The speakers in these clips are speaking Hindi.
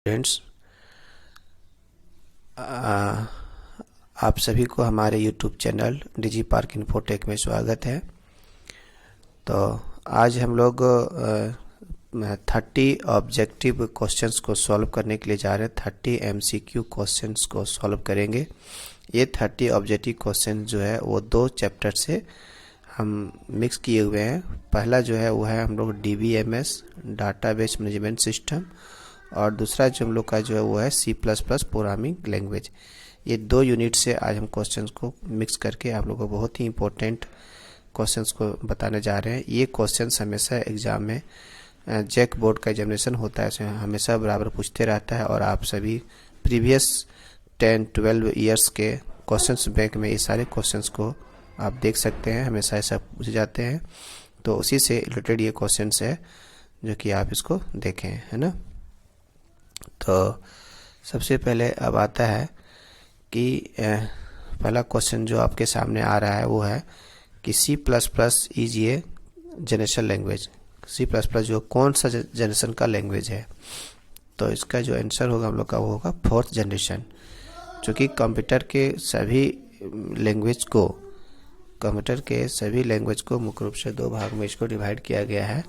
फ्रेंड्स, आप सभी को हमारे YouTube चैनल डिजी पार्क इन्फोटेक में स्वागत है। तो आज हम लोग 30 ऑब्जेक्टिव क्वेश्चंस को सॉल्व करने के लिए जा रहे हैं। 30 MCQ क्वेश्चंस को सॉल्व करेंगे। ये 30 ऑब्जेक्टिव क्वेश्चन जो है वो 2 चैप्टर से हम मिक्स किए हुए हैं। पहला जो है वो है हम लोग DBMS डाटाबेस मैनेजमेंट सिस्टम, और दूसरा जो हम लोग का जो है वो है C++ प्रोग्रामिंग लैंग्वेज। ये 2 यूनिट से आज हम क्वेश्चंस को मिक्स करके आप लोगों को बहुत ही इंपॉर्टेंट क्वेश्चंस को बताने जा रहे हैं। ये क्वेश्चंस हमेशा एग्जाम में जैक बोर्ड का एग्जामिनेशन होता है, इसमें हमेशा बराबर पूछते रहता है, और आप सभी प्रीवियस 10-12 ईयर्स के क्वेश्चंस बैंक में ये सारे क्वेश्चंस को आप देख सकते हैं, हमेशा ऐसा पूछे जाते हैं। तो उसी से रिलेटेड ये क्वेश्चंस है जो कि आप इसको देखें, है ना। तो सबसे पहले अब आता है कि पहला क्वेश्चन जो आपके सामने आ रहा है वो है कि C++ इज ये जनरेशन लैंग्वेज। C++ जो कौन सा जनरेशन का लैंग्वेज है, तो इसका जो आंसर होगा हम लोग का वो होगा 4th जनरेशन। चूँकि कंप्यूटर के सभी लैंग्वेज को मुख्य रूप से 2 भाग में इसको डिवाइड किया गया है।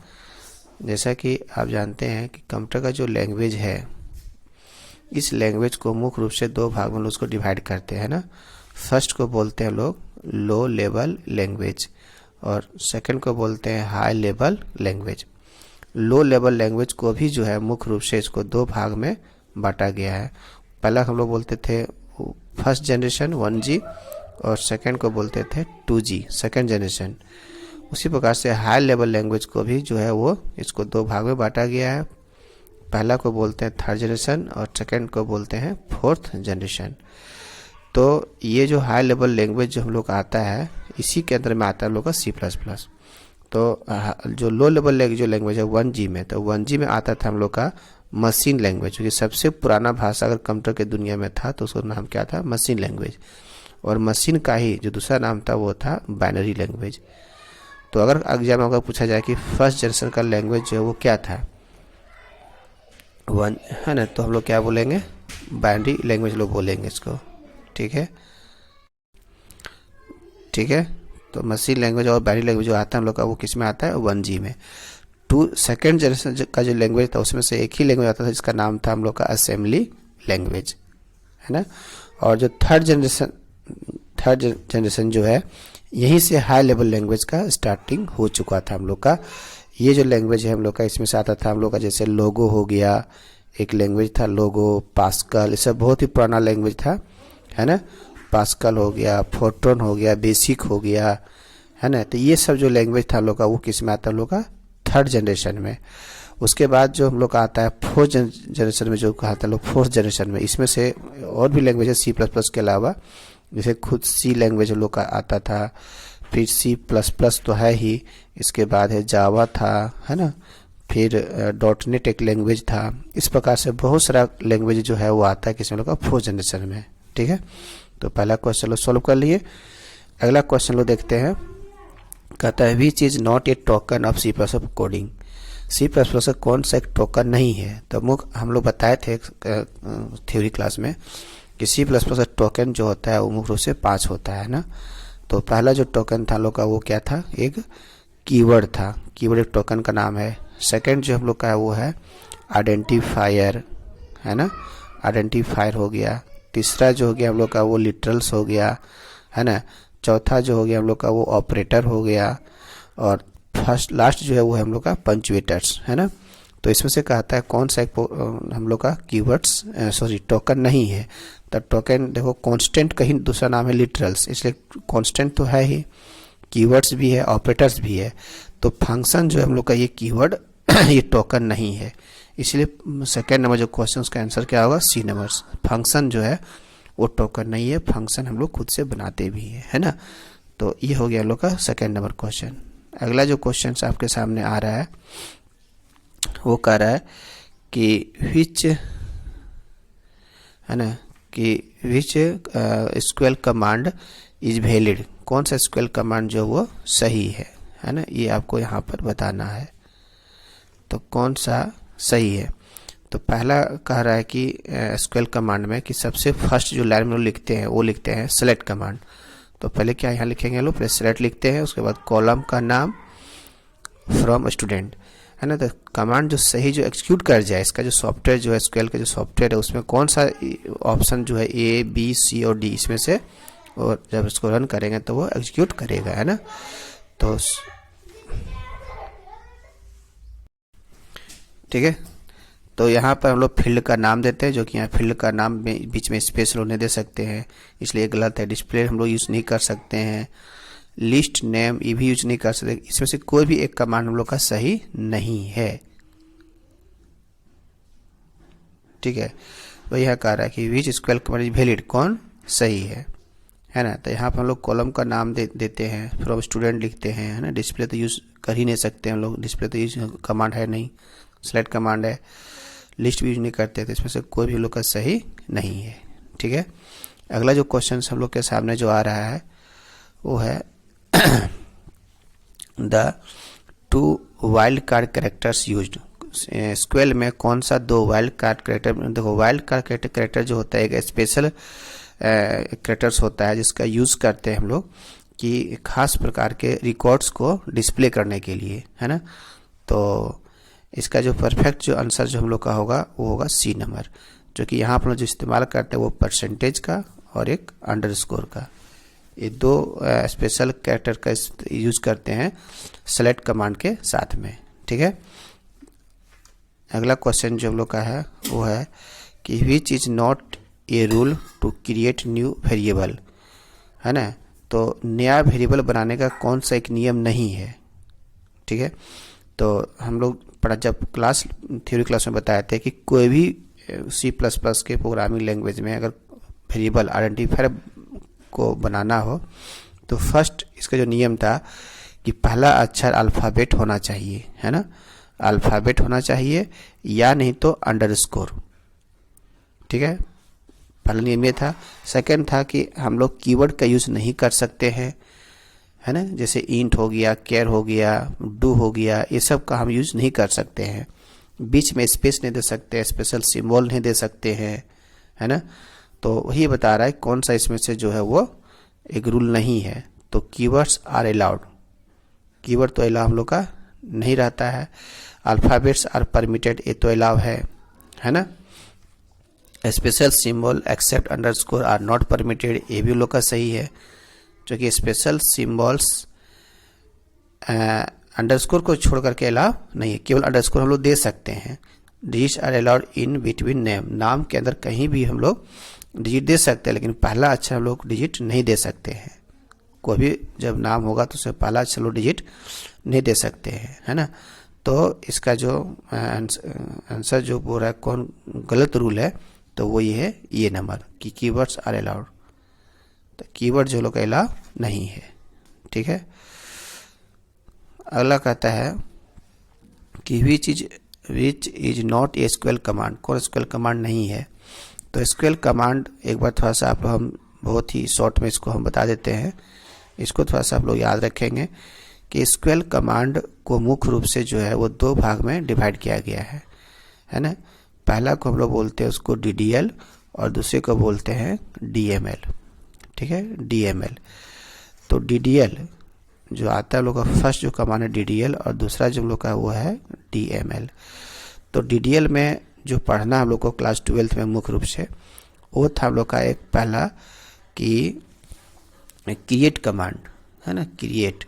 जैसा कि आप जानते हैं कि कंप्यूटर का जो लैंग्वेज है, इस लैंग्वेज को मुख्य रूप से 2 भाग में उसको डिवाइड करते हैं ना। फर्स्ट को बोलते हैं लोग लो लेवल लैंग्वेज, और सेकंड को बोलते हैं high level language. Low level language को भी जो है मुख्य रूप से इसको 2 भाग में बांटा गया है। पहला हम लोग बोलते थे फर्स्ट जनरेशन 1G, और सेकंड को बोलते थे 2G सेकंड जनरेशन। उसी प्रकार से हाई लेवल लैंग्वेज को भी जो है वो इसको 2 भाग में बांटा गया है। पहला को बोलते हैं 3rd जनरेशन और सेकंड को बोलते हैं 4th जनरेशन। तो ये जो हाई लेवल लैंग्वेज जो हम लोग का आता है, इसी के अंदर में आता है हम लोग का C++। तो जो लो लेवल जो लैंग्वेज है 1G में, तो 1G में आता था हम लोग का मशीन लैंग्वेज, क्योंकि सबसे पुराना भाषा अगर कंप्यूटर के दुनिया में था तो उसका नाम क्या था, मशीन लैंग्वेज। और मशीन का ही जो दूसरा नाम था वो था बाइनरी लैंग्वेज। तो अगर एग्जाम में अगर पूछा जाए कि फर्स्ट जनरेशन का लैंग्वेज जो है वो क्या था, 1 है ना, तो हम लोग क्या बोलेंगे, बाइनरी लैंग्वेज लोग बोलेंगे इसको। ठीक है। तो मशीन लैंग्वेज और बाइनरी लैंग्वेज जो आता है हम लोग का वो किस में आता है, 1G में। सेकेंड जनरेशन का जो लैंग्वेज था उसमें से एक ही लैंग्वेज आता था जिसका नाम था हम लोग का असेंबली लैंग्वेज, है ना। और जो थर्ड जनरेशन जो है, यहीं से हाई लेवल लैंग्वेज का स्टार्टिंग हो चुका था हम लोग का। ये जो लैंग्वेज है हम लोग का, इसमें से आता था हम लोग का जैसे लोगो हो गया, एक लैंग्वेज था लोगो, पास्कल, ये सब बहुत ही पुराना लैंग्वेज था, है ना। पास्कल हो गया, फोर्ट्रॉन हो गया, बेसिक हो गया, है ना। तो ये सब जो लैंग्वेज था हम लोग का वो किस में आता है हम लोग का, 3rd जनरेशन में। उसके बाद जो हम लोग का आता है 4th जनरेशन में, जो कहा था लोग 4th जनरेशन में, इसमें से और भी लैंग्वेज है C++ के अलावा, जैसे खुद C लैंग्वेज हम लोग का आता था, फिर C++ तो है ही, इसके बाद है जावा था, है ना, फिर .NET एक लैंग्वेज था। इस प्रकार से बहुत सारा लैंग्वेज जो है वो आता है किसी लोग का 4th जनरेशन में। ठीक है, तो पहला क्वेश्चन लोग सॉल्व कर लिए। अगला क्वेश्चन लोग देखते हैं, कहता है विच is not A token of C++ coding. C++ का कौन सा एक टोकन नहीं है। तो हम लोग बताए थे थ्योरी क्लास में कि C++ का टोकन जो होता है वो मुख्य रूप से 5 होता है ना। तो पहला जो टोकन था लोग का वो क्या था, एक कीवर्ड था, कीवर्ड एक टोकन का नाम है। सेकंड जो हम लोग का है वो है आइडेंटिफायर, है ना, आइडेंटिफायर हो गया। तीसरा जो हो गया हम लोग का वो लिटरल्स हो गया, है ना। चौथा जो हो गया हम लोग का वो ऑपरेटर हो गया, और लास्ट जो है वो है हम लोग का पंक्चुएटर्स, है ना। तो इसमें से कहता है कौन सा एक हम लोग का कीवर्ड्स टोकन नहीं है। तो टोकन देखो कांस्टेंट कहीं दूसरा नाम है लिटरल्स, इसलिए कांस्टेंट तो है ही, कीवर्ड्स भी है, ऑपरेटर्स भी है। तो फंक्शन जो है हम लोग का ये कीवर्ड ये टोकन नहीं है, इसलिए सेकेंड नंबर जो क्वेश्चन का आंसर क्या होगा, C नंबर। फंक्शन जो है वो टोकन नहीं है, फंक्शन हम लोग खुद से बनाते भी है ना। तो ये हो गया हम लोग का सेकेंड नंबर क्वेश्चन। अगला जो क्वेश्चन आपके सामने आ रहा है वो कह रहा है कि विच, है ना, कि विच SQL कमांड इज वैलिड। कौन सा SQL कमांड जो वो सही है ना, ये आपको यहाँ पर बताना है। तो कौन सा सही है, तो पहला कह रहा है कि एसक्यूएल कमांड में कि सबसे फर्स्ट जो लाइन में लोग लिखते हैं वो लिखते हैं सेलेक्ट कमांड। तो पहले क्या यहाँ लिखेंगे लोग, पहले सेलेक्ट लिखते हैं, उसके बाद कॉलम का नाम फ्रॉम स्टूडेंट, है ना। तो कमांड जो सही जो एग्जीक्यूट कर जाए, इसका जो सॉफ्टवेयर जो है एसक्यूएल का जो सॉफ्टवेयर है उसमें कौन सा ऑप्शन जो है ए बी सी और डी इसमें से, और जब इसको रन करेंगे तो वो एग्जीक्यूट करेगा, है ना। तो ठीक है, तो यहाँ पर हम लोग फील्ड का नाम देते हैं, जो कि यहाँ फील्ड का नाम में बीच में स्पेस होने दे सकते हैं, इसलिए गलत है। डिस्प्ले हम लोग यूज़ नहीं कर सकते हैं। लिस्ट नेम ये भी यूज नहीं कर सकते। इसमें से कोई भी एक कमांड हम लोग का सही नहीं है, ठीक है। तो यह कह रहा है कि विच एसक्यूएल कमांड इज वैलिड, कौन सही है ना। तो यहाँ पर हम लोग कॉलम का नाम देते हैं, फ्रॉम स्टूडेंट लिखते हैं, है ना। डिस्प्ले तो यूज़ कर ही नहीं सकते हम लोग, डिस्प्ले तो यूज कमांड है नहीं, सेलेक्ट कमांड है। लिस्ट भी यूज नहीं करते, तो इसमें से कोई भी हम लोग का सही नहीं है, ठीक है। अगला जो क्वेश्चन हम लोग के सामने जो आ रहा है वो है the two wild card characters used. SQL में कौन सा दो वाइल्ड कार्ड कैरेक्टर, देखो वाइल्ड कार्ड कैरेक्टर जो होता है एक स्पेशल कैरेक्टर्स होता है जिसका यूज़ करते हैं हम लोग कि खास प्रकार के रिकॉर्ड्स को डिस्प्ले करने के लिए, है ना। तो इसका जो परफेक्ट जो आंसर जो हम लोग का होगा वो होगा सी नंबर, जो कि यहाँ पर जो इस्तेमाल करते हैं वो परसेंटेज का और एक अंडरस्कोर का, ये दो स्पेशल कैरेक्टर का यूज करते हैं सेलेक्ट कमांड के साथ में, ठीक है। अगला क्वेश्चन जो हम लोग का है वो है कि which is not a rule to create new variable, है ना। तो नया वेरिएबल बनाने का कौन सा एक नियम नहीं है, ठीक है। तो हम लोग जब थ्योरी क्लास में बताए थे कि कोई भी C++ के प्रोग्रामिंग लैंग्वेज में अगर वेरिएबल आइडेंटिफायर को बनाना हो तो फर्स्ट इसका जो नियम था कि पहला अक्षर अल्फ़ाबेट होना चाहिए, है ना, अल्फ़ाबेट होना चाहिए या नहीं तो अंडरस्कोर, ठीक है। पहला नियम ये था। सेकंड था कि हम लोग कीवर्ड का यूज़ नहीं कर सकते हैं, है ना, जैसे इंट हो गया, केयर हो गया, डू हो गया, ये सब का हम यूज़ नहीं कर सकते हैं। बीच में स्पेस नहीं दे सकते, स्पेशल सिंबल नहीं दे सकते हैं, है ना। तो वही बता रहा है कौन सा इसमें से जो है वो एक रूल नहीं है। तो कीवर्ड्स आर अलाउड, कीवर्ड तो अलाउ हम लोग का नहीं रहता है। अल्फ़ाबेट्स आर परमिटेड, ये तो अलाउ है ना। Special symbol except underscore are not permitted, ये भी लोग का सही है, जो कि स्पेशल सिंबल्स अंडरस्कोर को छोड़ करके अलाउ नहीं है, केवल अंडरस्कोर हम लोग दे सकते हैं। Digits are allowed in between name, नाम के अंदर कहीं भी हम लोग डिजिट दे सकते हैं, लेकिन पहला अक्षर हम लोग डिजिट नहीं दे सकते हैं। कोई भी जब नाम होगा तो उसमें पहला अक्षर लोग डिजिट नहीं दे सकते हैं, है ना। तो इसका जो आंसर जो बोल रहा है कौन गलत रूल है, तो वो ये है ये नंबर कि कीवर्ड्स आर अलाउड। तो कीवर्ड जो लोग अलाउ नहीं है, ठीक है। अगला कहता है कि which is not SQL command, कौन एसक्यूएल कमांड नहीं है। तो एसक्यूएल कमांड एक बार थोड़ा सा आप हम बहुत ही शॉर्ट में इसको हम बता देते हैं, इसको थोड़ा सा आप लोग याद रखेंगे कि एसक्यूएल कमांड को मुख्य रूप से जो है वो दो भाग में डिवाइड किया गया है ना। पहला को हम लोग बोलते हैं उसको DDL और दूसरे को बोलते हैं DML, ठीक है, DML। तो DDL जो आता है लोग का फर्स्ट जो कमांड है DDL और दूसरा जो हम लोग का वो है DML। तो DDL में जो पढ़ना हम लोग को क्लास 12th में मुख्य रूप से वो था हम लोग का एक पहला कि क्रिएट कमांड, है ना, क्रिएट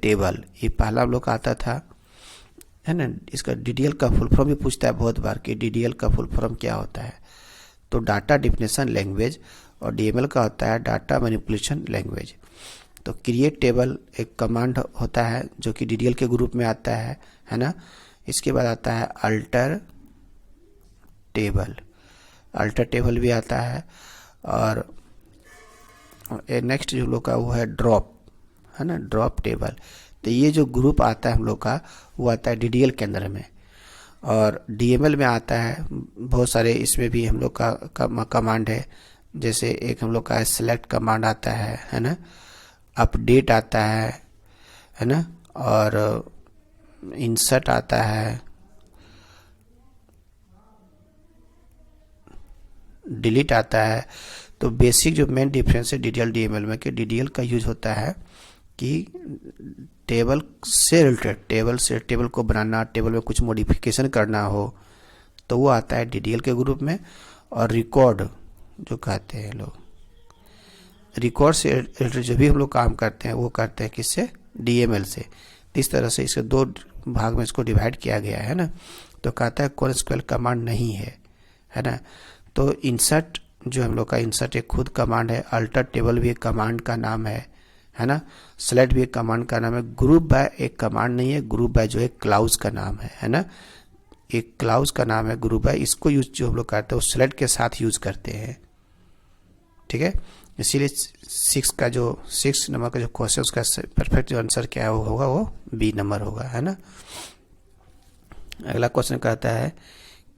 टेबल, ये पहला हम लोग का आता था, है ना। इसका DDL का फुल फॉर्म भी पूछता है बहुत बार कि DDL का फुल फॉर्म क्या होता है। तो डाटा डिफिनेशन लैंग्वेज, और DML का होता है डाटा मैनिपुलेशन लैंग्वेज। तो क्रिएट टेबल एक कमांड होता है जो कि DDL के ग्रुप में आता है ना। इसके बाद आता है अल्टर टेबल भी आता है, और नेक्स्ट जो लोग का वो है ड्रॉप, है ना, ड्रॉप टेबल। तो ये जो ग्रुप आता है हम लोग का वो आता है DDL के अंदर में, और DML में आता है बहुत सारे, इसमें भी हम लोग का कमांड है, जैसे एक हम लोग का सेलेक्ट कमांड आता है ना, अपडेट आता है ना, और इंसर्ट आता है, डिलीट आता है। तो बेसिक जो मेन डिफरेंस है DDL DML में कि DDL का यूज होता है कि टेबल से रिलेटेड, टेबल को बनाना, टेबल में कुछ मॉडिफिकेशन करना हो तो वो आता है DDL के ग्रुप में। और रिकॉर्ड जो कहते हैं लोग, रिकॉर्ड से रिलेटेड जो भी हम लोग काम करते हैं वो करते हैं किससे, DML से। इस तरह से इसे दो भाग में इसको डिवाइड किया गया है ना। तो कहता है कौन SQL कमांड नहीं है ना। तो इंसर्ट जो हम लोग का, इंसर्ट एक खुद कमांड है, अल्टर टेबल भी एक कमांड का नाम है ना। सेलेक्ट भी एक कमांड का नाम है। ग्रुप बाय एक कमांड नहीं है, ग्रुप बाय जो एक क्लाउज का नाम है ना। एक क्लाउज का नाम है ग्रुप बाय। इसको यूज जो हम लोग करते हैं वो सेलेक्ट के साथ यूज करते हैं, ठीक है। इसीलिए 6 नंबर का जो क्वेश्चन उसका परफेक्ट जो आंसर क्या होगा वो B नंबर होगा, है ना। अगला क्वेश्चन कहता है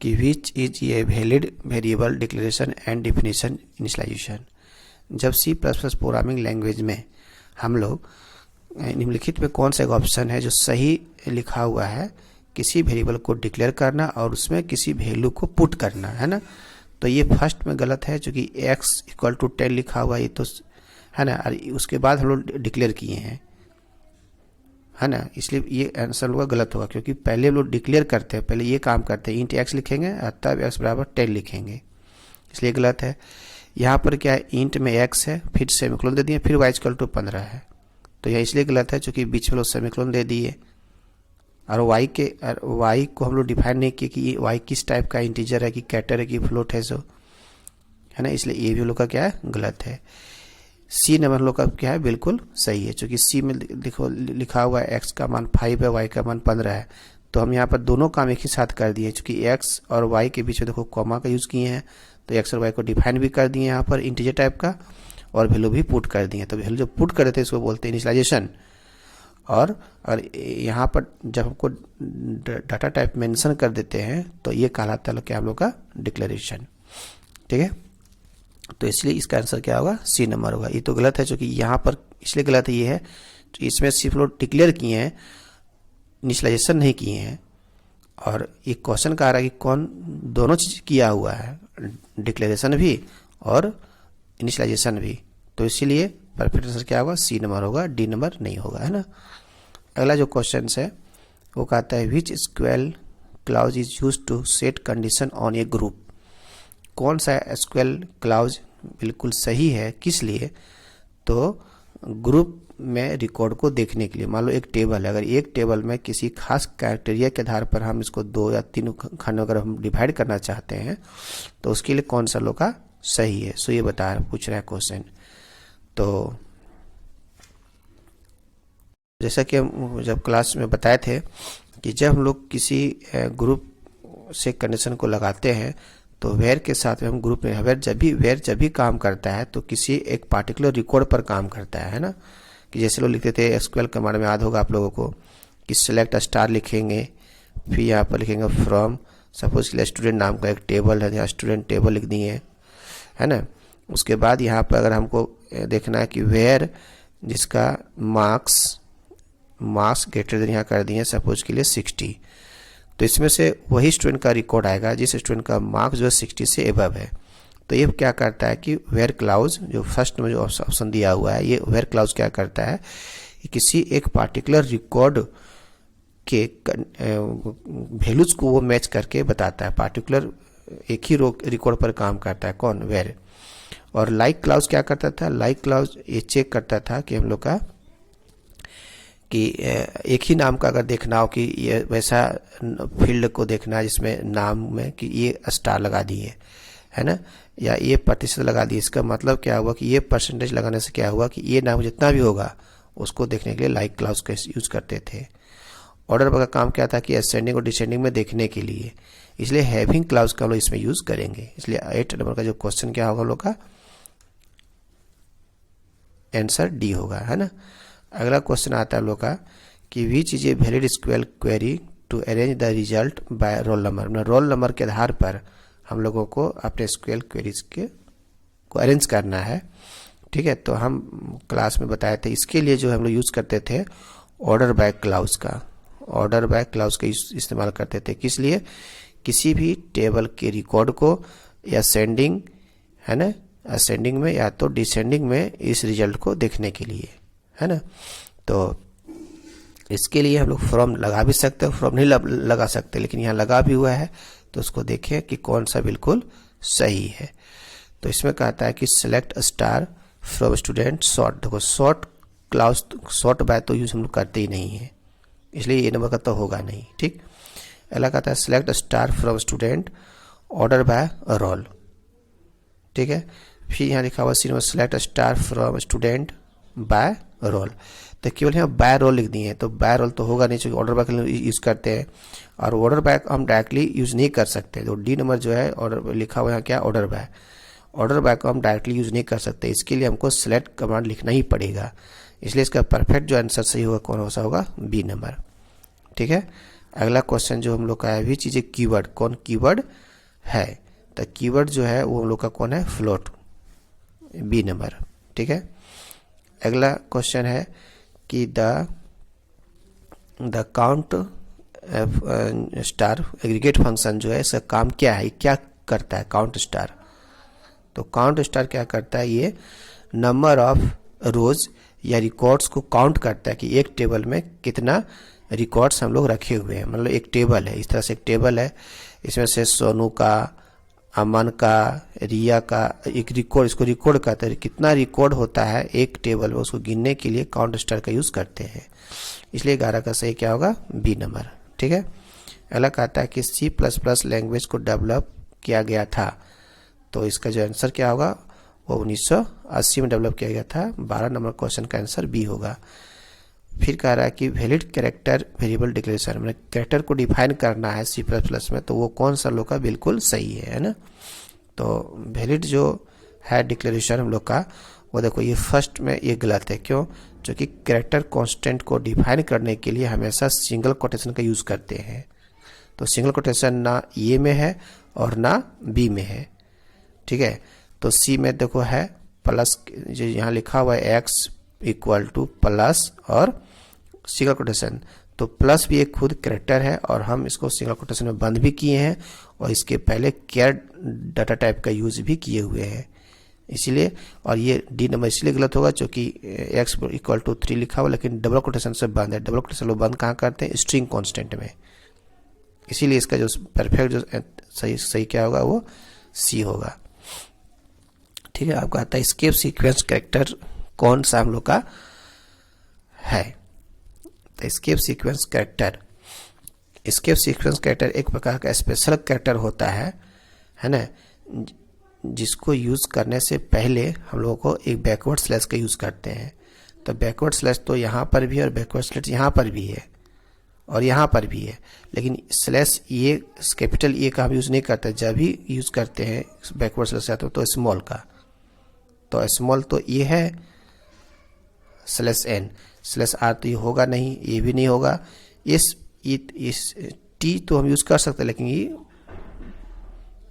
कि which is a valid variable declaration and definition initialization. जब C++ प्रोग्रामिंग लैंग्वेज में हम लोग निम्नलिखित में कौन सा एक ऑप्शन है जो सही लिखा हुआ है, किसी वेरिएबल को डिक्लेयर करना और उसमें किसी वैल्यू को पुट करना, है ना। तो ये फर्स्ट में गलत है, क्योंकि x = 10 लिखा हुआ ये तो है ना, और उसके बाद हम लोग डिक्लेयर किए हैं, है ना। इसलिए ये आंसर होगा गलत होगा, क्योंकि पहले हम लोग डिक्लेयर करते हैं, पहले ये काम करते हैं, इंट x लिखेंगे और तब x = 10 लिखेंगे, इसलिए गलत है। यहाँ पर क्या है, इंट में x है, फिर सेमीकोलन दे दिए, फिर y = 15 है, तो यह इसलिए गलत है क्योंकि बीच में लोग सेमीकोलन दे दिए। और y को हम लोग डिफाइन नहीं किए कि y किस टाइप का इंटीजर है, कि कैरेक्टर है कि फ्लोट है, जो है ना, इसलिए ये भी लोग का क्या है, गलत है। C नंबर लोग का क्या है, बिल्कुल सही है, क्योंकि C में देखो लिखा हुआ है x का मान 5 है, y का मान 15 है, तो हम यहाँ पर दोनों काम एक ही साथ कर दिए, क्योंकि x और y के बीच में देखो कॉमा का यूज किए हैं, तो x और y को डिफाइन भी कर दिए यहाँ पर इंटीजर टाइप का, और वैल्यू भी पुट कर दिए। तो वैल्यू जो पुट कर देते हैं इसको बोलते हैं इनिशियलाइजेशन। और यहाँ पर जब हमको डाटा टाइप मेंशन कर देते हैं तो ये कहलाता है क्या हम लोग का, डिक्लेरेशन, ठीक है। तो इसलिए इसका आंसर क्या होगा, C नंबर होगा। ये तो गलत है, क्योंकि यहाँ पर इसलिए गलत है, ये है तो इसमें सिर्फ लोग डिक्लेयर किए हैं, इनिशियलाइजेशन नहीं किए हैं। और ये क्वेश्चन कह रहा है कि कौन दोनों चीज किया हुआ है, डिक्लेरेशन भी और इनिशियलाइजेशन भी, तो इसीलिए परफेक्ट आंसर क्या होगा, C नंबर होगा, D नंबर नहीं होगा, है ना। अगला जो क्वेश्चन है वो कहता है which SQL clause is use to set condition on a group. कौन सा SQL क्लाउज बिल्कुल सही है, किस लिए, तो ग्रुप में रिकॉर्ड को देखने के लिए। मान लो एक टेबल है, अगर एक टेबल में किसी खास क्राइटेरिया के आधार पर हम इसको 2 या 3 खंड अगर हम डिवाइड करना चाहते हैं तो उसके लिए कौन सा लोग का सही है, सो ये पूछ रहा है क्वेश्चन। तो जैसा कि हम जब क्लास में बताए थे कि जब हम लोग किसी ग्रुप से कंडीशन को लगाते हैं तो वेयर के साथ में हम ग्रुप में वेयर जब भी काम करता है तो किसी एक पार्टिकुलर रिकॉर्ड पर काम करता है ना। कि जैसे लोग लिखते थे SQL कमांड में, याद होगा आप लोगों को कि सेलेक्ट स्टार लिखेंगे, फिर यहाँ पर लिखेंगे फ्रॉम, सपोज के लिए स्टूडेंट नाम का एक टेबल है, यहाँ स्टूडेंट टेबल लिख दिए, है ना। उसके बाद यहाँ पर अगर हमको देखना है कि वेयर जिसका मार्क्स ग्रेटर देन यहाँ कर दिए सपोज के लिए 60, तो इसमें से वही स्टूडेंट का रिकॉर्ड आएगा जिस स्टूडेंट का मार्क्स जो है 60 से एबव है। तो ये क्या करता है कि वेयर क्लाउज जो फर्स्ट में जो ऑप्शन दिया हुआ है, ये वेयर क्लाउज क्या करता है कि किसी एक पार्टिकुलर रिकॉर्ड के वैल्यूज को वो मैच करके बताता है, पार्टिकुलर एक ही रिकॉर्ड पर काम करता है, कौन, वेयर। और लाइक क्लाउज क्या करता था, लाइक क्लाउज ये चेक करता था कि हम लोग का कि एक ही नाम का अगर देखना हो कि ये वैसा फील्ड को देखना है जिसमें नाम में कि ये स्टार लगा दिए, है ना, या ये प्रतिशत लगा दिए। इसका मतलब क्या हुआ कि ये परसेंटेज लगाने से क्या हुआ कि ये नाम जितना भी होगा उसको देखने के लिए लाइक क्लाउज का यूज करते थे। ऑर्डर का काम क्या था कि असेंडिंग और डिसेंडिंग में देखने के लिए, इसलिए हैविंग क्लाउज का हम लोग इसमें यूज करेंगे। इसलिए 8 नंबर का जो क्वेश्चन क्या होगा हम लोग का, आंसर D होगा, है ना। अगला क्वेश्चन आता है हम लोग का कि which is a valid SQL query to arrange the result by roll number. Roll number के आधार पर हम लोगों को अपने SQL क्वेरीज को अरेंज करना है, ठीक है। तो हम क्लास में बताए थे इसके लिए जो हम लोग यूज करते थे ऑर्डर बाय क्लाउज का, ऑर्डर बाय क्लाउज का इस्तेमाल करते थे। किस लिए, किसी भी टेबल के रिकॉर्ड को या सेंडिंग है ना, असेंडिंग में या तो डिसेंडिंग में इस रिजल्ट को देखने के लिए, है ना। तो इसके लिए हम लोग फ्रॉम लगा भी सकते हैं, फ्रॉम नहीं लगा सकते, लेकिन यहाँ लगा भी हुआ है तो उसको देखें कि कौन सा बिल्कुल सही है। तो इसमें कहता है कि select star from student short. देखो शॉर्ट क्लाउज, शॉर्ट बाय तो यूज हम लोग करते ही नहीं है, इसलिए ये नंबर का तो होगा नहीं, ठीक। अगला कहता है select star from student order by roll, ठीक है। फिर यहाँ लिखा हुआ C number select star from student by roll, तो केवल यहाँ बाय रोल लिख दिए हैं, तो बाय रोल तो होगा नहीं, क्योंकि ऑर्डर बाय यूज करते हैं और ऑर्डर बाय हम डायरेक्टली यूज नहीं कर सकते। तो डी नंबर जो है और लिखा हुआ यहाँ क्या, ऑर्डर बाय, ऑर्डर बाय को हम डायरेक्टली यूज नहीं कर सकते, इसके लिए हमको सेलेक्ट कमांड लिखना ही पड़ेगा। इसलिए इसका परफेक्ट जो आंसर सही होगा कौन सा होगा, बी नंबर, ठीक है। अगला क्वेश्चन जो हम लोग का है भी चीज़ें कीवर्ड, कौन कीवर्ड है, तो कीवर्ड जो है वो हम लोग का कौन है, फ्लोट, बी नंबर, ठीक है। अगला क्वेश्चन है कि the count star aggregate function जो है इसका काम क्या है, क्या करता है काउंट स्टार। तो काउंट स्टार क्या करता है, ये नंबर ऑफ रोज या रिकॉर्ड्स को काउंट करता है कि एक टेबल में कितना रिकॉर्ड्स हम लोग रखे हुए हैं। मतलब एक टेबल है, इस तरह से एक टेबल है, इसमें से सोनू का, अमन का, रिया का एक रिकॉर्ड, इसको रिकॉर्ड करते हैं, कितना रिकॉर्ड होता है एक टेबल में, उसको गिनने के लिए काउंट स्टार का यूज करते हैं। इसलिए 11 का सही क्या होगा, बी नंबर, ठीक है। अगला कहता है कि C++ लैंग्वेज को डेवलप किया गया था, तो इसका जो आंसर क्या होगा, वो 1980 में डेवलप किया गया था। 12 नंबर क्वेश्चन का आंसर बी होगा। फिर कह रहा है कि वैलिड कैरेक्टर वेरिएबल डिक्लेरेशन, मतलब कैरेक्टर को डिफाइन करना है C++ में, तो वो कौन सा लोग का बिल्कुल सही है ना। तो वैलिड जो है डिक्लेरेशन हम लोग का, वो देखो ये फर्स्ट में ये गलत है, क्यों, जो कि कैरेक्टर कांस्टेंट को डिफाइन करने के लिए हमेशा सिंगल कोटेशन का यूज करते हैं। तो सिंगल कोटेशन ना ए में है और ना बी में है, ठीक है। तो सी में देखो है प्लस, जो यहाँ लिखा हुआ है एक्स इक्वल टू प्लस और सिंगल कोटेशन, तो प्लस भी एक खुद कैरेक्टर है और हम इसको सिंगल कोटेशन में बंद भी किए हैं और इसके पहले केयर डाटा टाइप का यूज भी किए हुए हैं, इसलिए। और ये डी नंबर इसलिए गलत होगा क्योंकि एक्स इक्वल टू 3 लिखा हुआ, लेकिन डबल कोटेशन से बंद है। डबल कोटेशन लोग बंद कहाँ करते हैं, स्ट्रिंग कांस्टेंट में, इसीलिए इसका जो परफेक्ट जो सही क्या होगा, वो सी होगा, ठीक है। आपको आता है एस्केप सीक्वेंस कैरेक्टर कौन सा हम लोग का है, तो escape sequence character, escape sequence character एक प्रकार का स्पेशल कैरेक्टर होता है ना, जिसको यूज करने से पहले हम लोगों को एक बैकवर्ड स्लैश का यूज करते हैं। तो बैकवर्ड स्लैश तो यहाँ पर भी है और बैकवर्ड स्लैश यहाँ पर भी है और यहाँ पर भी है, लेकिन स्लैश ये कैपिटल ए का हम यूज नहीं करते। जब भी यूज करते हैं बैकवर्ड स्लैश आता है तो स्मॉल का, तो स्मॉल तो ये है, स्लैश एन, स्लैश आर तो ये होगा नहीं, ये भी नहीं होगा। इस टी तो हम यूज कर सकते हैं, लेकिन ये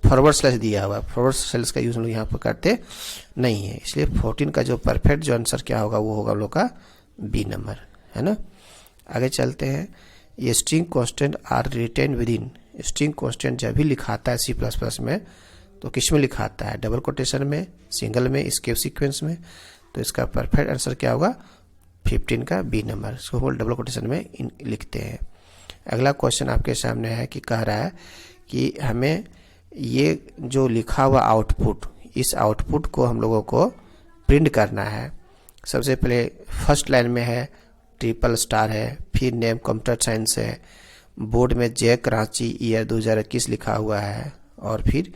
फॉरवर्ड स्लैश दिया हुआ, फॉरवर्ड स्लैश का यूज हम लोग यहाँ पर करते नहीं है, इसलिए 14 का जो परफेक्ट जो आंसर क्या होगा, वो होगा हम लोग का बी नंबर, है ना। आगे चलते हैं, ये string constant are written with in, string constant जब भी लिखाता है C++ में तो किस में लिखाता है, डबल कोटेशन में, सिंगल में, एस्केप सीक्वेंस में। तो इसका परफेक्ट आंसर क्या होगा, 15 का बी नंबर, इसको हम डबल कोटेशन में लिखते हैं। अगला क्वेश्चन आपके सामने है कि कह रहा है कि हमें ये जो लिखा हुआ आउटपुट, इस आउटपुट को हम लोगों को प्रिंट करना है। सबसे पहले फर्स्ट लाइन में है ट्रिपल स्टार है, फिर नेम कंप्यूटर साइंस है, बोर्ड में जैक रांची ईयर 2021 लिखा हुआ है और फिर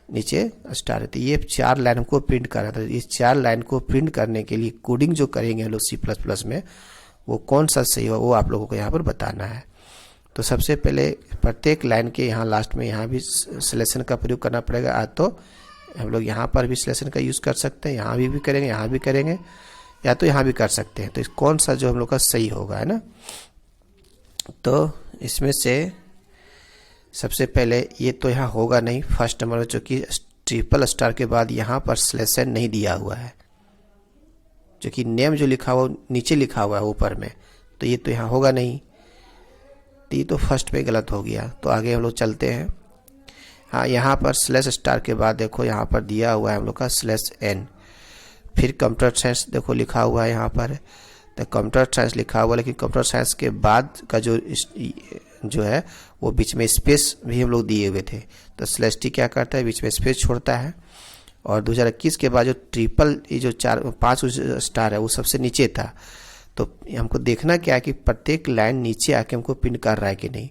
नीचे स्टार है। तो ये 4 लाइन को प्रिंट करना था। इस 4 लाइन को प्रिंट करने के लिए कोडिंग जो करेंगे हम लोग C++ में, वो कौन सा सही हो वो आप लोगों को यहाँ पर बताना है। तो सबसे पहले प्रत्येक लाइन के यहाँ लास्ट में यहाँ भी सिलेक्शन का प्रयोग करना पड़ेगा। आज तो हम लोग यहाँ पर भी सिलेक्शन का यूज़ कर सकते हैं, यहाँ भी करेंगे, यहाँ भी करेंगे, या तो यहाँ भी कर सकते हैं। तो इस कौन सा जो हम लोग का सही होगा, है ना। तो इसमें से सबसे पहले ये तो यहाँ होगा नहीं फर्स्ट नंबर में, चूँकि ट्रिपल स्टार के बाद यहाँ पर सिलेक्शन नहीं दिया हुआ है, क्योंकि नेम जो लिखा हुआ नीचे लिखा हुआ है ऊपर में, तो ये तो यहाँ होगा नहीं, तो ये तो फर्स्ट पे गलत हो गया। तो आगे हम लोग चलते हैं, हाँ, यहाँ पर स्लैश स्टार के बाद देखो यहाँ पर दिया हुआ है हम लोग का स्लैश एन, फिर कंप्यूटर साइंस देखो लिखा हुआ है यहाँ पर, तो कंप्यूटर साइंस लिखा हुआ है, लेकिन कंप्यूटर साइंस के बाद का जो है वो बीच में स्पेस भी हम लोग दिए हुए थे, तो स्लैश टी क्या करता है, बीच में स्पेस छोड़ता है। और 2021 के बाद जो ट्रिपल ये जो 4-5 स्टार है वो सबसे नीचे था, तो हमको देखना क्या है कि प्रत्येक लाइन नीचे आके हमको प्रिंट कर रहा है कि नहीं।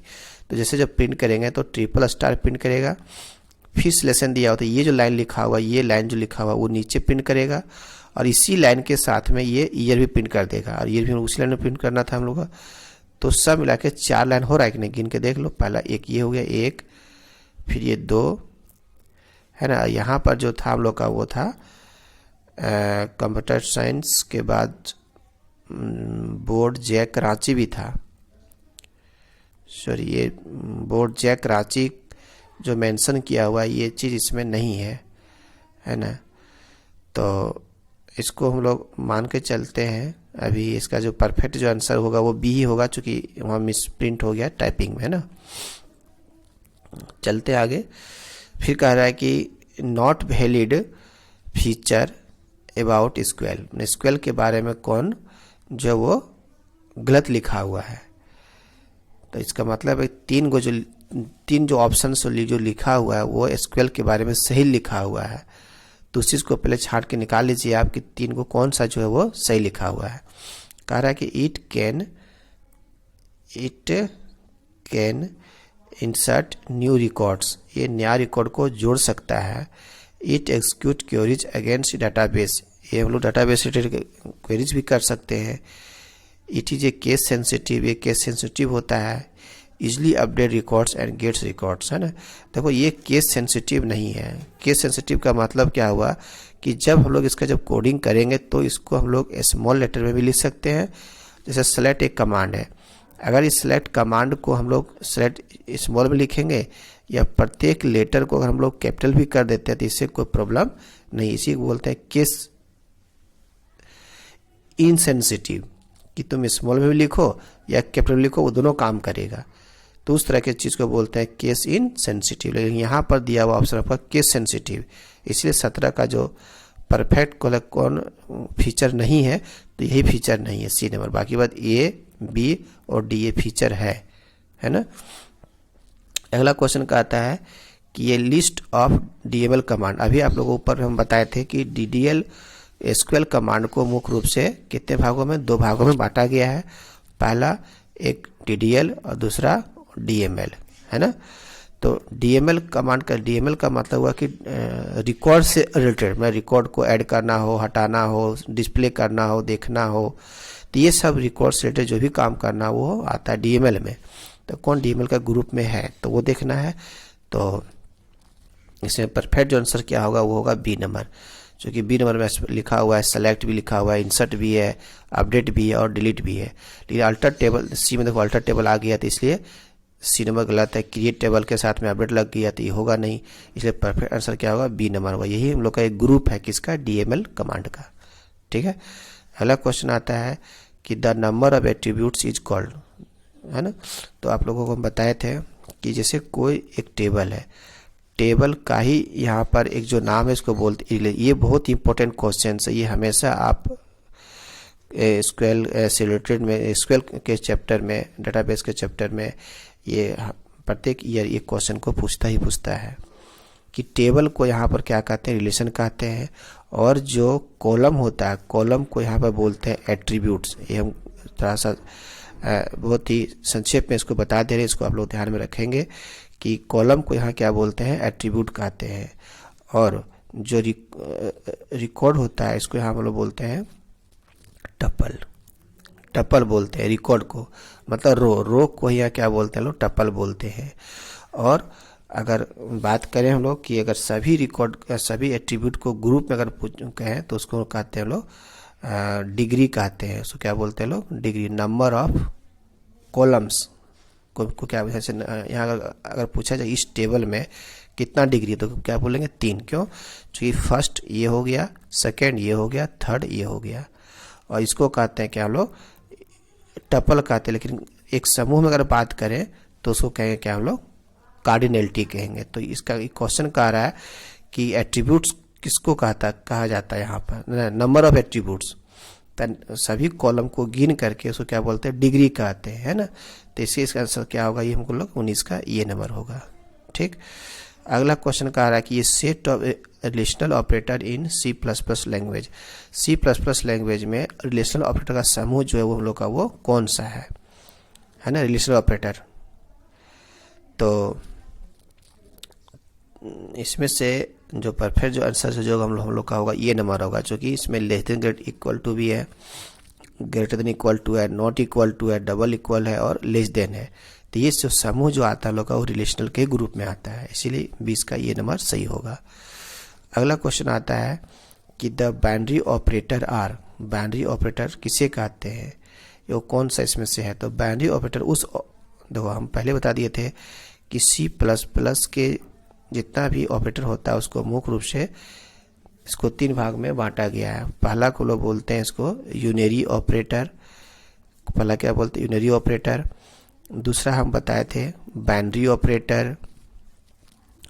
तो जैसे जब प्रिंट करेंगे तो ट्रिपल स्टार प्रिंट करेगा, फिर सिलेक्शन दिया होता है, ये जो लाइन लिखा हुआ, ये लाइन जो लिखा हुआ वो नीचे प्रिंट करेगा, और इसी लाइन के साथ में ये ईयर भी प्रिंट कर देगा, और ईयर भी उसी लाइन में प्रिंट करना था हम लोग का। तो सब मिला के 4 लाइन हो रहा है कि नहीं, गिन के देख लो। पहला एक ये हो गया, एक, फिर ये 2 है ना। यहाँ पर जो था हम लोग का वो था कंप्यूटर साइंस के बाद बोर्ड जैक रांची भी था, सॉरी ये बोर्ड जैक रांची जो मेंशन किया हुआ है ये चीज़ इसमें नहीं है ना। तो इसको हम लोग मान के चलते हैं। अभी इसका जो परफेक्ट जो आंसर होगा वो बी ही होगा, चूँकि वहाँ मिस प्रिंट हो गया टाइपिंग में, है ना। चलते आगे, फिर कह रहा है कि नॉट वैलिड फीचर अबाउट स्क्वेल, स्क्वेल के बारे में कौन जो वो गलत लिखा हुआ है। तो इसका मतलब है तीन जो ऑप्शन जो लिखा हुआ है वो एसक्यूएल के बारे में सही लिखा हुआ है, तो उस चीज़ को पहले छांट के निकाल लीजिए आप कि 3 को कौन सा जो है वो सही लिखा हुआ है। कह रहा है कि it can insert new records, ये नया रिकॉर्ड को जोड़ सकता है। It execute queries against database, ये हम लोग डाटाबेस रिलेटेड क्वेरीज भी कर सकते हैं। It is a case sensitive, ये केस सेंसिटिव होता है। Easily update records and gets records, है ना। देखो ये केस सेंसिटिव नहीं है। केस सेंसिटिव का मतलब क्या हुआ कि जब हम लोग इसका जब कोडिंग करेंगे तो इसको हम लोग स्मॉल लेटर में भी लिख सकते हैं। जैसे सेलेक्ट एक कमांड है, अगर इस सेलेक्ट कमांड को हम लोग सेलेक्ट स्मॉल में लिखेंगे या प्रत्येक लेटर को अगर हम लोग कैपिटल भी कर देते हैं तो इससे कोई प्रॉब्लम नहीं। इसी को बोलते हैं केस इनसेंसिटिव, कि तुम स्मॉल में भी लिखो या कैपिटल लिखो वो दोनों काम करेगा, तो उस तरह की चीज़ को बोलते हैं केस इनसेंसिटिव। लेकिन यहाँ पर दिया हुआ ऑप्शन आपका केस सेंसिटिव, इसलिए 17 का जो परफेक्ट कौन फीचर नहीं है तो यही फीचर नहीं है, सी नंबर। बाकी बात ए, बी और डी ये फीचर है ना। अगला क्वेश्चन का आता है कि ये लिस्ट ऑफ डीएमएल कमांड, अभी आप लोगों ऊपर हम बताए थे कि डीडीएल एसक्यूएल कमांड को मुख्य रूप से कितने भागों में, 2 भागों में बांटा गया है। पहला एक डीडीएल और दूसरा डीएमएल, है ना। तो डीएमएल कमांड का, डीएमएल का मतलब हुआ कि रिकॉर्ड से रिलेटेड, मैं रिकॉर्ड को ऐड करना हो, हटाना हो, डिस्प्ले करना हो, देखना हो, तो ये सब रिकॉर्ड से रिलेटेड जो भी काम करना वो आता है डीएमएल में। तो कौन डीएमएल का ग्रुप में है तो वो देखना है। तो इसमें परफेक्ट जो आंसर क्या होगा वो होगा बी नंबर, क्योंकि बी नंबर में लिखा हुआ है सेलेक्ट भी लिखा हुआ है, इंसर्ट भी है, अपडेट भी है और डिलीट भी है। लेकिन अल्टर टेबल, सी में देखो अल्टर टेबल आ गया तो इसलिए सी नंबर गलत है। क्रिएट टेबल के साथ में अपडेट लग गया तो ये होगा नहीं, इसलिए परफेक्ट आंसर क्या होगा, बी नंबर होगा। यही हम लोग का एक ग्रुप है किसका, डीएमएल कमांड का, ठीक है। अगला क्वेश्चन आता है कि the number of attributes is called, है ना। तो आप लोगों को हम बताए थे कि जैसे कोई एक टेबल है, टेबल का ही यहाँ पर एक जो नाम है इसको बोलते, ये बहुत इंपॉर्टेंट क्वेश्चन है। ये हमेशा आप एसक्यूएल से रिलेटेड में, एसक्यूएल के चैप्टर में, डाटाबेस के चैप्टर में ये प्रत्येक ईयर ये क्वेश्चन को पूछता है कि टेबल को यहाँ पर क्या कहते हैं, रिलेशन कहते हैं, और जो कॉलम होता है, कॉलम को यहाँ पर बोलते हैं एट्रीब्यूट्स। ये हम थोड़ा सा बहुत ही संक्षेप में इसको बता दे रहे हैं, इसको आप लोग ध्यान में रखेंगे कि कॉलम को यहाँ क्या बोलते हैं, एट्रीब्यूट कहते हैं। और जो रिकॉर्ड होता है इसको यहाँ हम लोग बोलते हैं टपल बोलते हैं रिकॉर्ड को, मतलब रो को यहाँ क्या बोलते हैं लोग, टपल बोलते हैं। और अगर बात करें हम लोग कि अगर सभी रिकॉर्ड, सभी एट्रीब्यूट को ग्रुप में अगर कहें तो उसको कहते हैं लोग डिग्री कहते हैं। उसको क्या बोलते हैं लोग, डिग्री। नंबर ऑफ कॉलम्स को क्या, जैसे यहाँ अगर पूछा जाए इस टेबल में कितना डिग्री है तो क्या बोलेंगे, 3। क्यों, क्योंकि फर्स्ट ये हो गया, सेकंड ये हो गया, थर्ड ये हो गया। और इसको कहते हैं क्या हम लोग, टपल कहते हैं। लेकिन एक समूह में अगर बात करें तो उसको कहेंगे क्या हम लोग, कार्डिनलिटी कहेंगे। तो इसका क्वेश्चन कह रहा है कि एट्रीब्यूट्स किसको कहा जाता है यहाँ पर, नंबर ऑफ एट्रीब्यूट्स, सभी कॉलम को गिन करके उसको क्या बोलते हैं, डिग्री कहते हैं, है ना। तो इसका आंसर क्या होगा, ये हमको लोग 19 का ये नंबर होगा। ठीक, अगला क्वेश्चन कह रहा है कि ये set of relational operator in C++ language, C++ language में रिलेशनल ऑपरेटर का समूह जो है वो हम लोग का वो कौन सा है ना, रिलेशनल ऑपरेटर। तो इसमें से जो परफेक्ट जो आंसर जो हम लोग का होगा ये नंबर होगा, क्योंकि इसमें less than greater equal to भी है, ग्रेटर देन इक्वल टू है, नॉट इक्वल टू है, डबल इक्वल है और लेस देन है। तो ये जो समूह जो आता है लोग का वो रिलेशनल के ग्रुप में आता है, इसीलिए 20 का ये नंबर सही होगा। अगला क्वेश्चन आता है कि the binary operator are, binary operator किसे कहते हैं, ये कौन सा इसमें से है। तो बाइनरी ऑपरेटर उस, देखो हम पहले बता दिए थे कि C++ के जितना भी ऑपरेटर होता है उसको मुख्य रूप से इसको 3 भाग में बांटा गया है। पहला को लोग बोलते हैं इसको यूनरी ऑपरेटर, पहला क्या बोलते हैं, यूनरी ऑपरेटर। दूसरा हम बताए थे बाइनरी ऑपरेटर,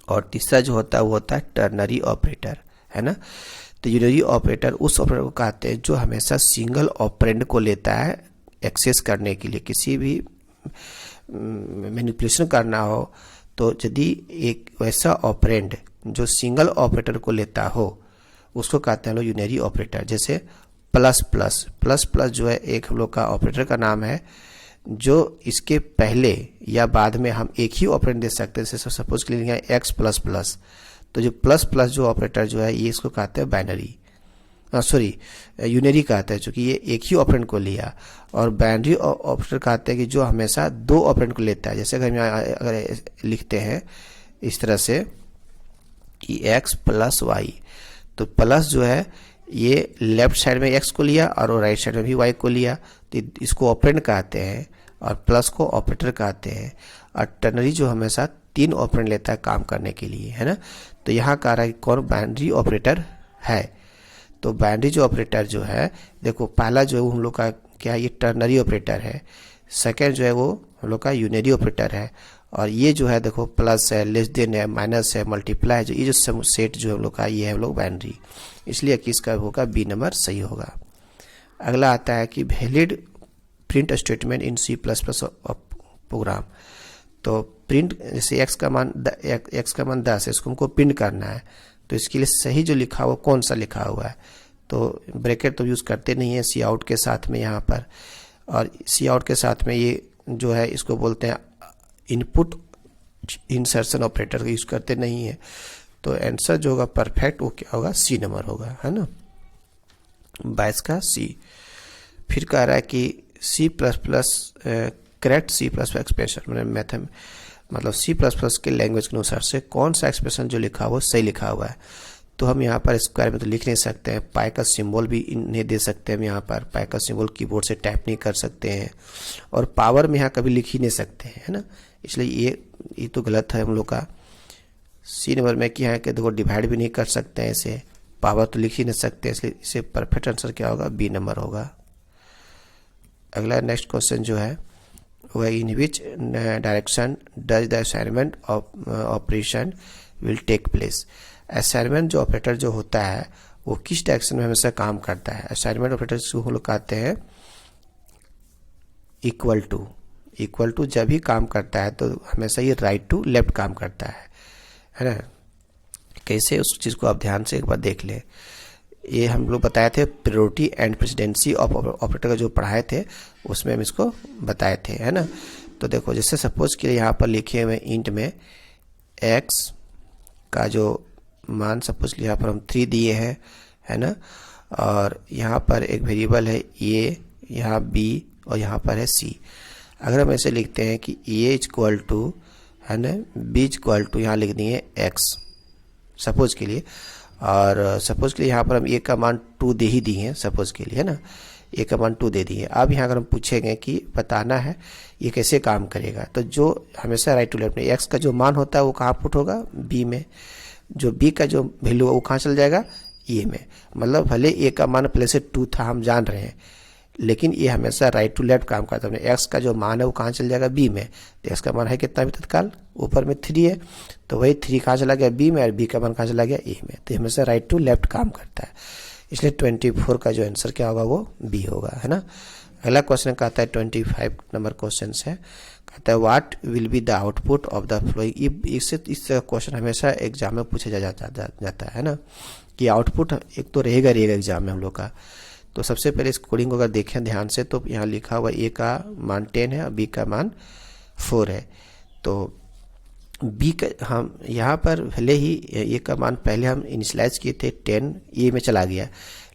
और तीसरा जो होता है वो होता है टर्नरी ऑपरेटर, है ना। तो यूनरी ऑपरेटर उस ऑपरेटर को कहते हैं जो हमेशा सिंगल ऑपरेंड को लेता है एक्सेस करने के लिए, किसी भी मैनिपुलेशन करना हो तो यदि एक वैसा ऑपरेंड जो सिंगल ऑपरेटर को लेता हो उसको कहते हैं लोग यूनरी ऑपरेटर। जैसे प्लस प्लस, प्लस प्लस जो है एक हम लोग का ऑपरेटर का नाम है, जो इसके पहले या बाद में हम एक ही ऑपरेंड दे सकते हैं। जैसे सपोज के लिए एक्स प्लस प्लस, तो जो प्लस प्लस जो ऑपरेटर जो है ये इसको कहते हैं बाइनरी, यूनरी कहते हैं, क्योंकि ये एक ही ऑपरेंड को लिया। और बाइनरी ऑपरेटर कहते हैं कि जो हमेशा 2 ऑपरेंड को लेता है। जैसे अगर लिखते हैं इस तरह से कि x प्लस वाई, तो प्लस जो है ये लेफ्ट साइड में x को लिया और राइट साइड में भी y को लिया, तो इसको ऑपरेंड कहते हैं, और प्लस को ऑपरेटर कहते हैं। और टर्नरी जो हमेशा 3 ऑपरेंड लेता है काम करने के लिए, है ना। तो यहाँ कह रहा है कि कौन बाइनरी ऑपरेटर है। तो बाइनरी जो ऑपरेटर जो है, देखो पहला जो है हम लोग का क्या है, ये टर्नरी ऑपरेटर है। सेकेंड जो है वो हम लोग का यूनरी ऑपरेटर है, और ये जो है देखो प्लस है, लेस देन है, माइनस है, मल्टीप्लाई है, जो ये जो सेट जो हम लोग का ये है हम लोग बाइनरी, इसलिए कि इसका होगा बी नंबर सही होगा। अगला आता है कि valid print statement in C++ program. तो प्रिंट जैसे x का मान 10 है, इसको हमको प्रिंट करना है, तो इसके लिए सही जो लिखा हुआ कौन सा लिखा हुआ है। तो ब्रैकेट तो यूज़ करते नहीं है सी आउट के साथ में यहाँ पर, और सी आउट के साथ में ये जो है इसको बोलते हैं इनपुट इंसर्शन ऑपरेटर का यूज़ करते नहीं है। तो आंसर जो होगा परफेक्ट वो क्या होगा, सी नंबर होगा, है ना, 22 का सी। फिर कह रहा है कि C++ करेक्ट C++ एक्सप्रेशन मतलब C++ के लैंग्वेज के अनुसार से कौन सा एक्सप्रेशन जो लिखा हुआ सही लिखा हुआ है। तो हम यहाँ पर स्क्वायर में तो लिख नहीं सकते हैं, पाई का सिंबल भी इन्हें दे सकते हैं। हम यहाँ पर पाई का सिंबल कीबोर्ड से टाइप नहीं कर सकते हैं, और पावर में यहाँ कभी लिख ही नहीं सकते हैं, है ना। इसलिए ये तो गलत है हम लोग का। सी नंबर में क्या है कि देखो डिवाइड भी नहीं कर सकते हैं इसे, पावर तो लिख ही नहीं सकते, इसलिए इसे परफेक्ट आंसर क्या होगा, बी नंबर होगा। अगला नेक्स्ट क्वेश्चन जो है वह in which direction does the assignment operation will take place. Assignment जो ऑपरेटर जो होता है वो किस डायरेक्शन में हमेशा काम करता है। असाइनमेंट ऑपरेटर को हम लोग कहते हैं इक्वल टू जब भी काम करता है तो हमेशा ये राइट टू लेफ्ट काम करता है ना। कैसे उस चीज़ को आप ध्यान से एक बार देख लें। ये हम लोग बताए थे priority and presidency of operator का जो पढ़ाए थे उसमें हम इसको बताए थे, है ना। तो देखो जैसे सपोज के लिए यहाँ पर लिखे हुए इंट में x का जो मान सपोज के लिए यहाँ पर हम 3 दिए हैं, है ना, और यहाँ पर एक वेरिएबल है a, यहाँ b और यहाँ पर है c। अगर हम ऐसे लिखते हैं कि a इक्वल टू, है ना, b इक्वल टू यहाँ लिख दिए x सपोज के लिए, और सपोज के लिए यहाँ पर हम a का मान 2 दे ही दिए हैं सपोज के लिए, है ना, a का मान 2 दे दिए। अब यहाँ अगर हम पूछेंगे कि बताना है ये कैसे काम करेगा, तो जो हमेशा राइट टू लेफ्ट में x का जो मान होता है वो कहाँ पुट होगा, b में, जो b का जो वैल्यू है वो कहाँ चल जाएगा, a में। मतलब भले a का मान पहले से 2 था हम जान रहे हैं, लेकिन ये हमेशा राइट टू लेफ्ट काम करता है। एक्स का जो मान है वो कहाँ चल जाएगा, बी में। तो एक्स का मान है कितना भी तत्काल, ऊपर में 3 है, तो वही 3 कहाँ चला गया, बी में, और बी का मान कहाँ चला गया, ए में। तो हमेशा राइट टू लेफ्ट काम करता है, इसलिए 24 का जो आंसर क्या होगा वो बी होगा, है ना। अगला क्वेश्चन कहता है 25 नंबर क्वेश्चन है, कहता है what will be the output of the flowing. इससे इस क्वेश्चन हमेशा एग्जाम में पूछा जाता है ना, कि आउटपुट एक तो रहेगा एग्जाम में हम लोग का। तो सबसे पहले इस कोडिंग को अगर देखें ध्यान से, तो यहाँ लिखा हुआ ए का मान 10 है और बी का मान 4 है। तो बी का हम यहाँ पर भले ही ए का मान पहले हम इनिशलाइज किए थे 10, ए में चला गया,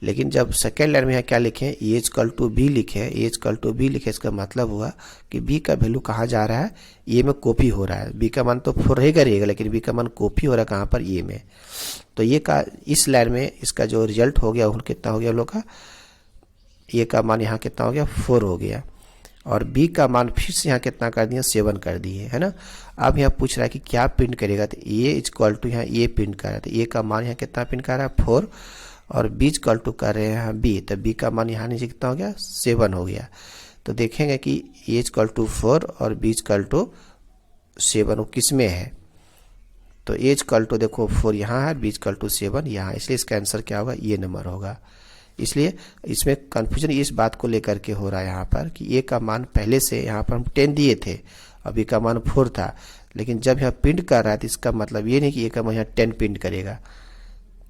लेकिन जब सेकेंड लाइन में यहाँ क्या लिखे, ए इक्वल टू बी लिखे, ए इक्वल टू बी लिखे, इसका मतलब हुआ कि बी का वैल्यू कहाँ जा रहा है, ए में कॉपी हो रहा है। बी का मान तो 4 रहेगा, लेकिन बी का मान कॉपी हो रहा है कहाँ पर, ए में। तो ये का इस लाइन में इसका जो रिजल्ट हो गया वो कितना हो गया हम लोग का, ए का मान यहाँ कितना हो गया, 4 हो गया, और बी का मान फिर से यहाँ कितना कर दिया, 7 कर दिए, है ना। अब यहाँ पूछ रहा है कि क्या प्रिंट करेगा, तो ए इक्वल टू यहाँ ए प्रिंट कर रहा है, तो ए का मान यहाँ कितना प्रिंट कर रहा है, 4, और बी इक्वल टू कर रहे हैं यहाँ बी, तो बी का मान यहाँ नीचे कितना हो गया, 7 हो गया। तो देखेंगे कि ए इक्वल टू 4 और बी इक्वल टू 7 वो किस में है, तो ए इक्वल टू देखो 4 यहाँ है, बी इक्वल टू 7 यहाँ, इसलिए इसका आंसर क्या होगा, ये नंबर होगा। इसलिए इसमें कंफ्यूजन इस बात को लेकर के हो रहा है यहाँ पर कि ए का मान पहले से यहाँ पर हम 10 दिए थे, अभी का मान 4 था, लेकिन जब यहाँ प्रिंट कर रहा है तो इसका मतलब ये नहीं कि ए का मान यहाँ 10 प्रिंट करेगा।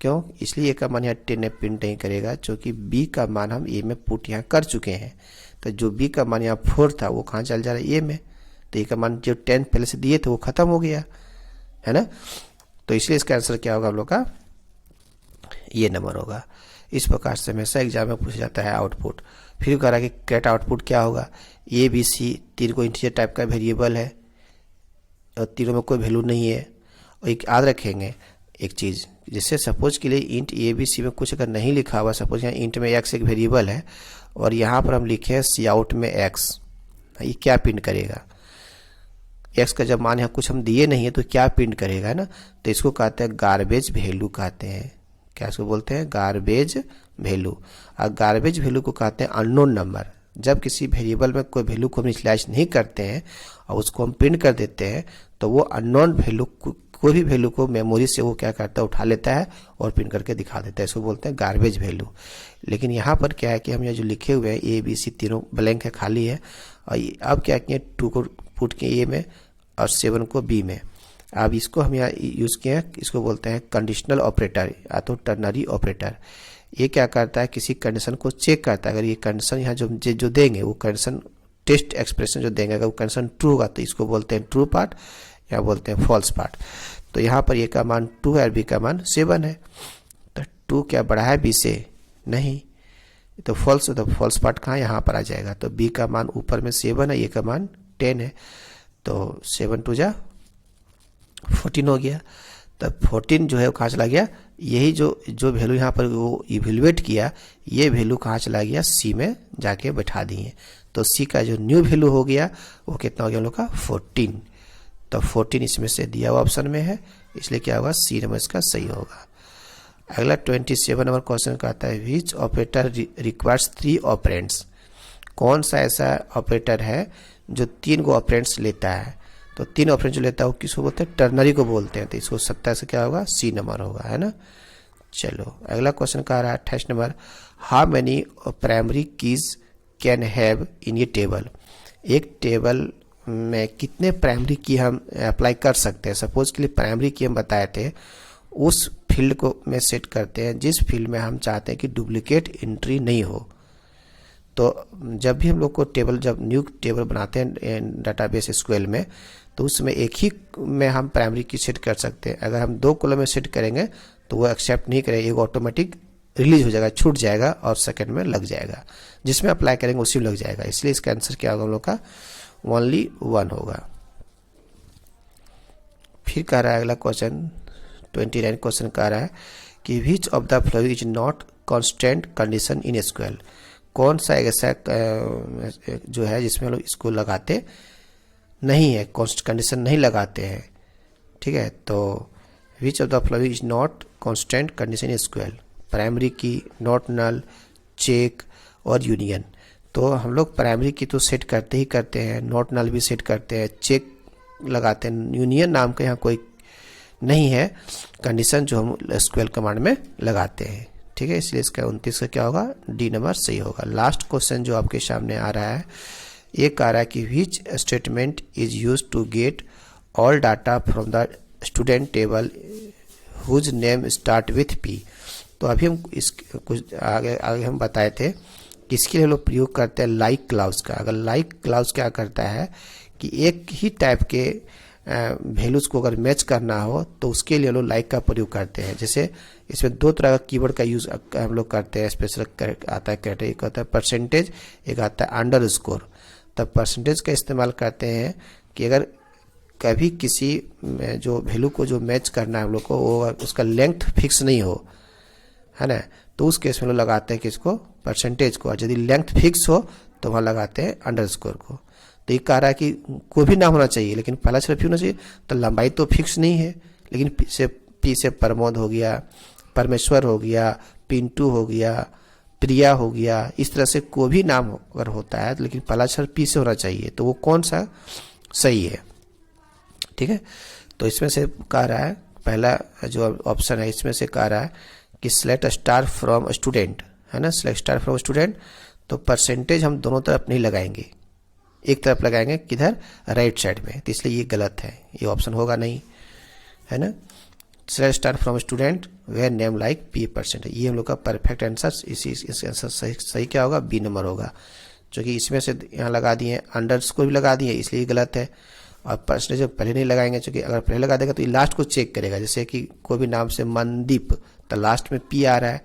क्यों, इसलिए ए का मान यहाँ 10 प्रिंट नहीं करेगा, क्योंकि बी का मान हम ए में पुट यहाँ कर चुके हैं। तो जो बी का मान यहाँ 4 था वो कहाँ चल जा रहा है, ए में। तो ए का मान जो 10 पहले से दिए थे वो खत्म हो गया, है ना। तो इसलिए इसका आंसर क्या होगा हम लोग का, ये नंबर होगा। इस प्रकार से हमेशा एग्जाम में पूछा जाता है आउटपुट। फिर कह रहा है कि करेक्ट आउटपुट क्या होगा, ए बी सी तीन को इंटीजर टाइप का वेरिएबल है और तीनों में कोई वैल्यू नहीं है। और एक याद रखेंगे एक चीज़, जैसे सपोज के लिए इंट ए बी सी में कुछ अगर नहीं लिखा हुआ, सपोज यहाँ इंट में एक्स एक वेरिएबल है और यहाँ पर हम लिखे हैं सी आउट में एक्स, ये क्या प्रिंट करेगा, एक्स का जब मान यहाँ कुछ हम दिए नहीं है तो क्या प्रिंट करेगा, है ना। तो इसको कहते हैं गार्बेज वैल्यू कहते हैं। क्या इसको बोलते हैं, गार्बेज वैल्यू। और गार्बेज वैल्यू को कहते हैं अननोन नंबर। जब किसी वेरिएबल में कोई वैल्यू को हम इनिशियलाइज नहीं करते हैं और उसको हम प्रिंट कर देते हैं, तो वो अननोन वैल्यू कोई भी वैल्यू को मेमोरी से वो क्या करता है, उठा लेता है और प्रिंट करके दिखा देता है। इसको बोलते हैं गार्बेज वैल्यू। लेकिन यहाँ पर क्या है कि हम ये जो लिखे हुए हैं ए बी सी तीनों ब्लैंक है, खाली है, और अब क्या किए 2 को पुट किए ए में और 7 को बी में। अब इसको हम यहाँ यूज़ किए हैं, इसको बोलते हैं कंडीशनल ऑपरेटर या तो टर्नरी ऑपरेटर। ये क्या करता है, किसी कंडीशन को चेक करता है। अगर ये कंडीशन यहाँ जो देंगे वो कंडीशन टेस्ट एक्सप्रेशन जो देंगे, अगर वो कंडीशन ट्रू होगा तो इसको बोलते हैं ट्रू पार्ट या बोलते हैं फॉल्स पार्ट। तो यहाँ पर ए का मान 2 है और बी का मान 7 है, तो 2 क्या बड़ा है बी से, नहीं, तो फॉल्स, तो फॉल्स पार्ट कहाँ यहाँ पर आ जाएगा। तो बी का मान ऊपर में 7 है, ए का मान 10 है, तो 7 2 जा 14 हो गया। तब 14 जो है वो कहाँ चला गया, यही जो वैल्यू यहाँ पर वो इवेलुएट किया, ये वैल्यू कहाँ चला गया, सी में जाके बैठा दिए। तो सी का जो न्यू वैल्यू हो गया वो कितना हो गया हम लोग का 14। तो 14 इसमें से दिया हुआ ऑप्शन में है, इसलिए क्या होगा, सी नंबर इसका सही होगा। अगला 27 नंबर क्वेश्चन कहता है विच ऑपरेटर रिक्वायर्स 3 ऑपरेंड्स। कौन सा ऐसा ऑपरेटर है जो 3 को ऑपरेंड्स लेता है। तो 3 ऑपरेंड जो लेता है वो किसको बोलते हैं, टर्नरी को बोलते हैं। तो इसको 70 से क्या होगा, सी नंबर होगा, है ना। चलो अगला क्वेश्चन कह रहा है 28 number, how many primary keys can have in ये टेबल। एक टेबल में कितने प्राइमरी की हम अप्लाई कर सकते हैं। सपोज के लिए प्राइमरी की हम बताए थे, उस फील्ड को में सेट करते हैं जिस फील्ड में हम चाहते हैं कि डुप्लीकेट एंट्री नहीं हो। तो जब भी हम लोग को टेबल, जब न्यू टेबल बनाते हैं डाटाबेस एसक्यूएल में, तो उसमें एक ही में हम प्राइमरी की सेट कर सकते हैं। अगर हम 2 कॉलम में सेट करेंगे तो वो एक्सेप्ट नहीं करेगा, एक ऑटोमेटिक रिलीज हो जाएगा, छूट जाएगा और सेकंड में लग जाएगा, जिसमें अप्लाई करेंगे उसी में लग जाएगा। इसलिए इसका आंसर क्या होगा हम लोग का, ओनली 1 होगा। फिर कह रहा है अगला क्वेश्चन 29 क्वेश्चन कह रहा है कि which of the following is not constant condition in SQL. कौन सा ऐसा जो है जिसमें हम लोग इसको लगाते नहीं है, कॉन्स्ट कंडीशन नहीं लगाते हैं, ठीक है। तो which of the following is not constant condition in SQL, primary की, नॉट नल, चेक और यूनियन। तो हम लोग प्राइमरी की तो सेट करते ही करते हैं, नॉट नल भी सेट करते हैं, चेक लगाते हैं। यूनियन नाम का यहाँ कोई नहीं है कंडीशन जो हम एसक्यूएल कमांड में लगाते हैं, ठीक है। इसलिए इसका 29 का क्या होगा, डी नंबर सही होगा। लास्ट क्वेश्चन जो आपके सामने आ रहा है, एक आ रहा है कि which statement is use to get all data from the student table whose name start with P. तो अभी हम इस कुछ आगे हम बताए थे कि इसके लिए लोग प्रयोग करते हैं लाइक क्लाउज का। अगर लाइक क्लाउज क्या करता है कि एक ही टाइप के वैल्यूज को अगर मैच करना हो तो उसके लिए लोग लाइक का प्रयोग करते हैं। जैसे इसमें दो तरह का कीवर्ड का यूज हम लोग करते हैं, स्पेशल आता है कैरेक्टर, एक आता है परसेंटेज, एक आता है अंडरस्कोर। तब परसेंटेज का इस्तेमाल करते हैं कि अगर कभी किसी जो वैल्यू को जो मैच करना है हम लोग को वो उसका लेंथ फिक्स नहीं हो, है ना, तो उस केस में लोग लगाते हैं किसको, परसेंटेज को। और यदि लेंथ फिक्स हो तो वहाँ लगाते हैं अंडरस्कोर को। तो ये कह रहा है कि कोई भी नाम होना चाहिए लेकिन पहला अक्षर क्यों होना चाहिए, तो लंबाई तो फिक्स नहीं है, लेकिन पी से प्रमोद हो गया, परमेश्वर हो गया, पिंटू हो गया, प्रिया हो गया, इस तरह से कोई भी नाम अगर होता है लेकिन पहला अक्षर पी से होना चाहिए, तो वो कौन सा सही है, ठीक है। तो इसमें से कह रहा है पहला जो ऑप्शन है इसमें से कह रहा है कि सिलेक्ट स्टार फ्रॉम स्टूडेंट, है ना, सिलेक्ट स्टार फ्रॉम स्टूडेंट। तो परसेंटेज हम दोनों तरफ नहीं लगाएंगे, एक तरफ लगाएंगे, किधर, राइट साइड में, तो इसलिए ये गलत है, ये ऑप्शन होगा नहीं, है ना। Select star from student where name like P percent, ये हम लोग का परफेक्ट आंसर। इसका आंसर सही क्या होगा, बी नंबर होगा। जो कि इसमें से यहाँ लगा दिए, अंडरस्कोर भी लगा दिए, इसलिए गलत है। और परसेंटेज पहले नहीं लगाएंगे, क्योंकि अगर पहले लगा देगा तो ये लास्ट को चेक करेगा। जैसे कि कोई भी नाम से मनदीप तो लास्ट में पी आ रहा है,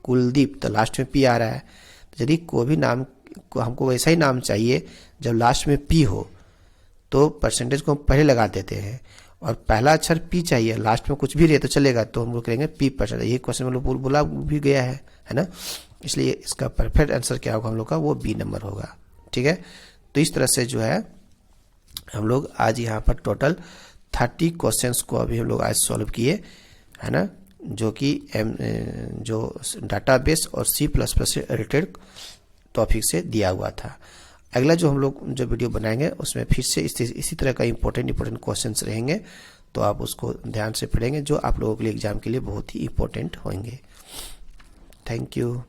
कुलदीप तो लास्ट में पी आ रहा है। तो यदि कोई भी नाम को हमको वैसा ही नाम चाहिए जब लास्ट में पी हो तो परसेंटेज को हम पहले लगा देते हैं, और पहला अक्षर पी चाहिए, लास्ट में कुछ भी रहे तो चलेगा, तो हम लोग करेंगे पी परसेंट। ये क्वेश्चन में लोग बोला भी गया है ना। इसलिए इसका परफेक्ट आंसर क्या होगा हम लोग का, वो बी नंबर होगा, ठीक है। तो इस तरह से जो है हम लोग आज यहाँ पर टोटल 30 क्वेश्चंस को अभी हम लोग आज सॉल्व किए, है ना, जो कि जो डाटाबेस और C++ से रिलेटेड टॉपिक से दिया हुआ था। अगला जो हम लोग जो वीडियो बनाएंगे उसमें फिर से इसी तरह का इंपॉर्टेंट क्वेश्चंस रहेंगे, तो आप उसको ध्यान से पढ़ेंगे, जो आप लोगों के लिए एग्जाम के लिए बहुत ही इंपॉर्टेंट होंगे। Thank you.